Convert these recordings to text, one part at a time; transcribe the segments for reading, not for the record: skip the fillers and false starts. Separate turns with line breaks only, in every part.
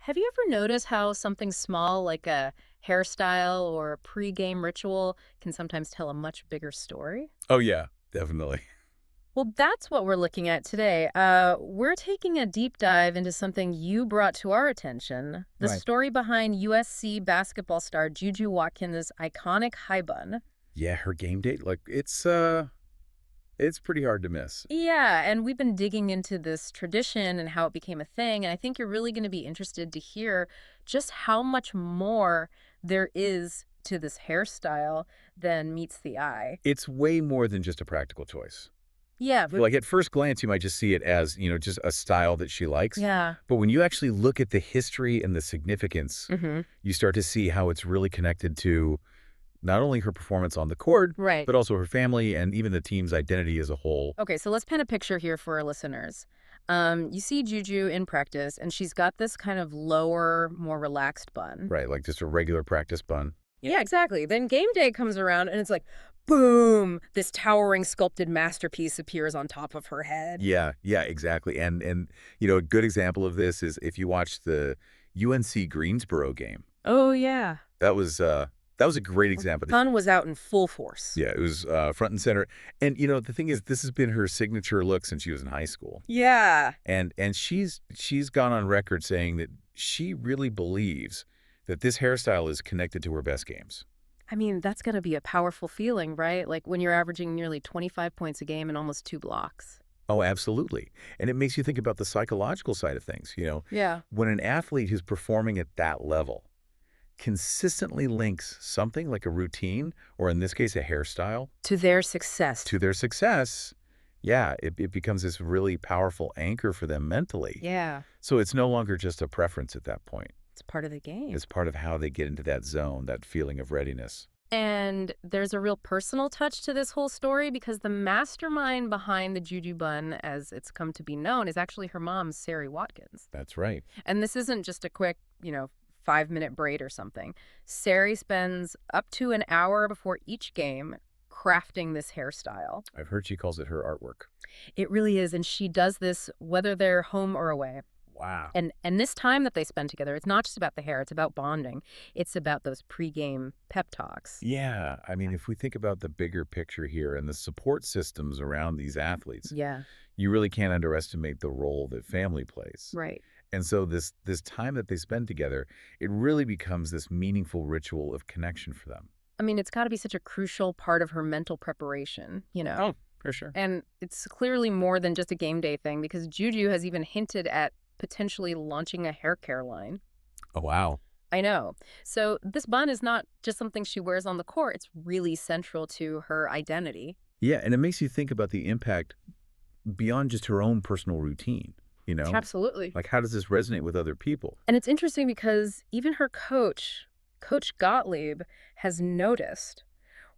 Have you ever noticed how something small like a hairstyle or a pre-game ritual can sometimes tell a much bigger story?
Oh, yeah, definitely.
Well, that's what we're looking at today. We're taking a deep dive into something you brought to our attention, the
Right.
story behind USC basketball star JuJu Watkins' iconic high bun.
Yeah, her game date, like, it's pretty hard to miss.
Yeah, and we've been digging into this tradition and how it became a thing, and I think you're really going to be interested to hear just how much more there is to this hairstyle than meets the eye.
It's way more than just a practical choice.
Yeah, but
Like, at first glance, you might just see it as, just a style that she likes.
yeah.
But when you actually look at the history and the significance,
Mm-hmm.
you start to see how it's really connected to not only her performance on the court,
Right.
but also her family and even the team's identity as a whole.
Okay, so let's paint a picture here for our listeners. You see Juju in practice, and she's got this kind of lower, more relaxed bun.
Right, like just a regular practice bun.
Yeah, exactly. Then game day comes around, and it's like, boom! This towering sculpted masterpiece appears on top of her head.
Yeah, exactly. And a good example of this is if you watch the UNC Greensboro game.
Oh, yeah.
That was a great example.
Sun was out in full force.
Yeah, it was front and center. And the thing is, this has been her signature look since she was in high school.
Yeah.
And she's gone on record saying that she really believes that this hairstyle is connected to her best games.
I mean, that's got to be a powerful feeling, right? Like when you're averaging nearly 25 points a game and almost 2 blocks.
Oh, absolutely. And it makes you think about the psychological side of things.
Yeah.
When an athlete who's performing at that level consistently links something like a routine, or in this case, a hairstyle,
To their success.
to their success, yeah, it becomes this really powerful anchor for them mentally.
Yeah.
So it's no longer just a preference at that point.
It's part of the game.
It's part of how they get into that zone, that feeling of readiness.
And there's a real personal touch to this whole story because the mastermind behind the Juju bun, as it's come to be known, is actually her mom, Sari Watkins.
That's right.
And this isn't just a quick, 5-minute braid or something. Sari spends up to an hour before each game crafting this hairstyle.
I've heard she calls it her artwork.
It really is. And she does this whether they're home or away.
Wow.
And this time that they spend together, it's not just about the hair, it's about bonding. It's about those pregame pep talks.
Yeah, I mean, if we think about the bigger picture here and the support systems around these athletes,
Yeah,
you really can't underestimate the role that family plays.
right.
And so this time that they spend together, it really becomes this meaningful ritual of connection for them.
I mean, it's got to be such a crucial part of her mental preparation.
Oh, for sure.
And it's clearly more than just a game day thing because Juju has even hinted at potentially launching a hair care line.
Oh, wow.
I know. So this bun is not just something she wears on the court. It's really central to her identity.
Yeah, and it makes you think about the impact beyond just her own personal routine, you know?
Absolutely.
Like, how does this resonate with other people?
And it's interesting because even her coach, Coach Gottlieb, has noticed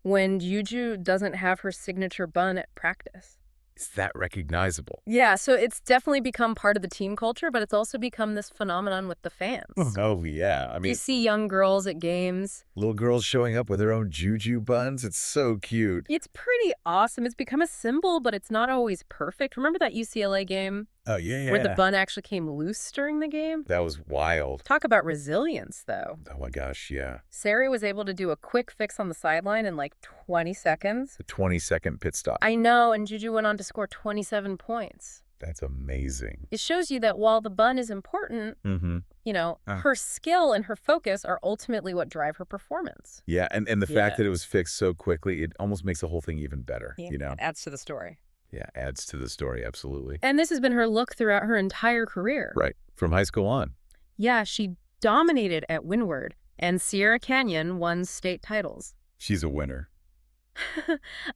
when Juju doesn't have her signature bun at practice.
Is that recognizable?
Yeah, so it's definitely become part of the team culture, but it's also become this phenomenon with the fans.
Oh, yeah. I
You
mean,
see young girls at games.
little girls showing up with their own juju buns. It's so cute.
It's pretty awesome. It's become a symbol, but it's not always perfect. Remember that UCLA game
Oh, yeah.
where the bun actually came loose during the game?
That was wild.
Talk about resilience, though.
Oh, my gosh, yeah.
Sari was able to do a quick fix on the sideline in like 20 seconds.
The 20-second pit stop.
I know, and Juju went on to score 27 points.
That's amazing.
It shows you that while the bun is important,
Mm-hmm.
her skill and her focus are ultimately what drive her performance.
Yeah, and the fact that it was
Yes.
fixed so quickly, it almost makes the whole thing even better,
It adds to the story.
Yeah, adds to the story, absolutely.
And this has been her look throughout her entire career.
Right, from high school on.
Yeah, she dominated at Windward, and Sierra Canyon won state titles.
She's a winner.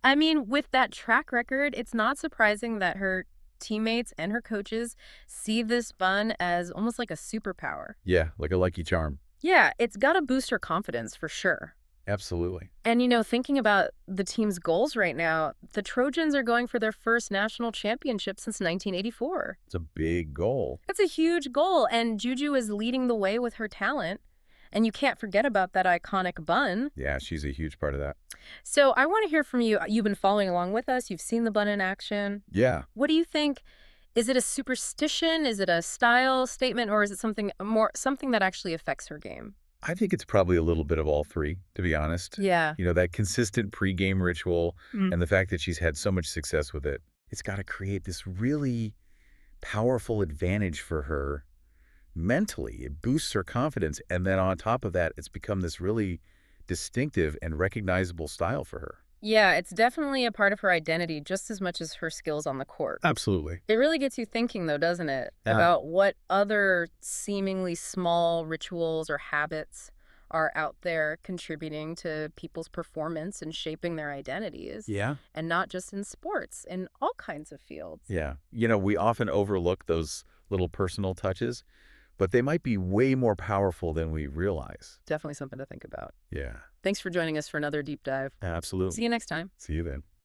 I mean, with that track record, it's not surprising that her teammates and her coaches see this bun as almost like a superpower.
Yeah, like a lucky charm.
Yeah, it's got to boost her confidence for sure.
Absolutely.
And, thinking about the team's goals right now, the Trojans are going for their first national championship since 1984.
It's a big goal.
That's a huge goal, and Juju is leading the way with her talent. And you can't forget about that iconic bun.
Yeah, she's a huge part of that.
So I want to hear from you. You've been following along with us. You've seen the bun in action.
Yeah.
What do you think Is it a superstition? Is it a style statement? Or is it something that actually affects her game?
I think it's probably a little bit of all three, to be honest.
Yeah.
You know, that consistent pregame ritual
Mm.
and the fact that she's had so much success with it, it's got to create this really powerful advantage for her mentally. It boosts her confidence. And then on top of that, it's become this really distinctive and recognizable style for her.
Yeah, it's definitely a part of her identity just as much as her skills on the court.
Absolutely.
It really gets you thinking, though, doesn't it?
Yeah.
About what other seemingly small rituals or habits are out there contributing to people's performance and shaping their identities,
Yeah.
and not just in sports, in all kinds of fields.
Yeah. You know, we often overlook those little personal touches, but they might be way more powerful than we realize.
Definitely something to think about.
Yeah.
Thanks for joining us for another deep dive. See
Absolutely.
you next time.
See you then.